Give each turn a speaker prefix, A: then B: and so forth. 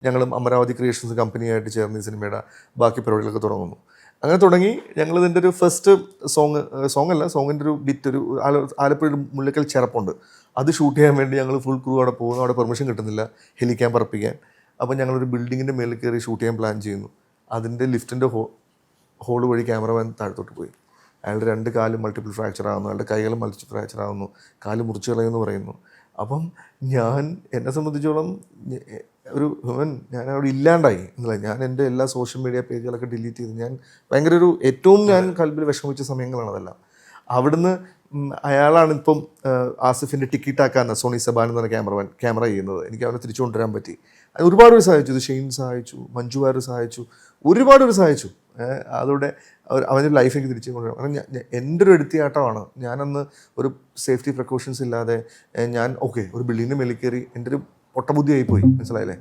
A: ഞങ്ങളും അമരാവതി ക്രിയേഷൻസ് കമ്പനിയായിട്ട് ചേർന്ന് ഈ സിനിമയുടെ ബാക്കി പരിപാടികളൊക്കെ തുടങ്ങുന്നു. അങ്ങനെ തുടങ്ങി ഞങ്ങൾ ഇതിൻ്റെ ഒരു ഫസ്റ്റ് സോങ്ങിൻ്റെ ഒരു ബിറ്റ് ഒരു ആലപ്പുഴ മുല്ലക്കൽ ചെറപ്പുണ്ട്, അത് ഷൂട്ട് ചെയ്യാൻ വേണ്ടി ഞങ്ങൾ ഫുൾ ക്രൂ അവിടെ പോകുന്നു. അവിടെ പെർമിഷൻ കിട്ടുന്നില്ല ഹെലിക്കാൻ പറപ്പിക്കാൻ. അപ്പോൾ ഞങ്ങളൊരു ബിൽഡിങ്ങിൻ്റെ മേളിൽ കയറി ഷൂട്ട് ചെയ്യാൻ പ്ലാൻ ചെയ്യുന്നു. അതിൻ്റെ ലിഫ്റ്റിൻ്റെ ഹോൾ വഴി ക്യാമറമാൻ താഴത്തോട്ട് പോയി. അയാളുടെ 2 കാലും മൾട്ടിപ്പിൾ ഫ്രാക്ചർ ആകുന്നു, അയാളുടെ കൈകളും മൾട്ടിപ്പിൾ ഫ്രാക്ചർ ആകുന്നു, കാല് മുറിച്ച് കളയുമെന്ന് പറയുന്നു. അപ്പം എന്നെ സംബന്ധിച്ചോളം ഒരു ഞാൻ അവിടെ ഇല്ലാണ്ടായി എന്നല്ല, ഞാൻ എൻ്റെ എല്ലാ സോഷ്യൽ മീഡിയ പേജുകളൊക്കെ ഡിലീറ്റ് ചെയ്ത് ഞാൻ ഭയങ്കര ഏറ്റവും ഞാൻ കൽബിൽ വിഷമിച്ച സമയങ്ങളാണ് അതെല്ലാം. അവിടുന്ന് അയാളാണ് ഇപ്പം ആസിഫിൻ്റെ ടിക്കറ്റാക്കാൻ സോണി സബാൻ എന്ന് പറഞ്ഞ ക്യാമറ ചെയ്യുന്നത്. എനിക്ക് അവനെ തിരിച്ചു കൊണ്ടുവരാൻ പറ്റി. അത് ഒരുപാട് പേര് സഹായിച്ചു. ഇത് ഷെയ്ൻ സഹായിച്ചു, മഞ്ജു വാര്യർ സഹായിച്ചു, ഒരുപാട് പേര് സഹായിച്ചു. അതോടെ അവൻ്റെ ലൈഫ് എനിക്ക് തിരിച്ചു കൊണ്ടുവരാം. കാരണം എൻ്റെ ഒരു എടുത്തിയാട്ടമാണ്. ഞാനന്ന് ഒരു സേഫ്റ്റി പ്രിക്കോഷൻസ് ഇല്ലാതെ ഞാൻ ഒരു ബിൽഡിങ്ങിൻ്റെ മേലിൽ കയറി എൻ്റെ ഒരു പൊട്ടബുദ്ധിയായി പോയി, മനസ്സിലായില്ലേ?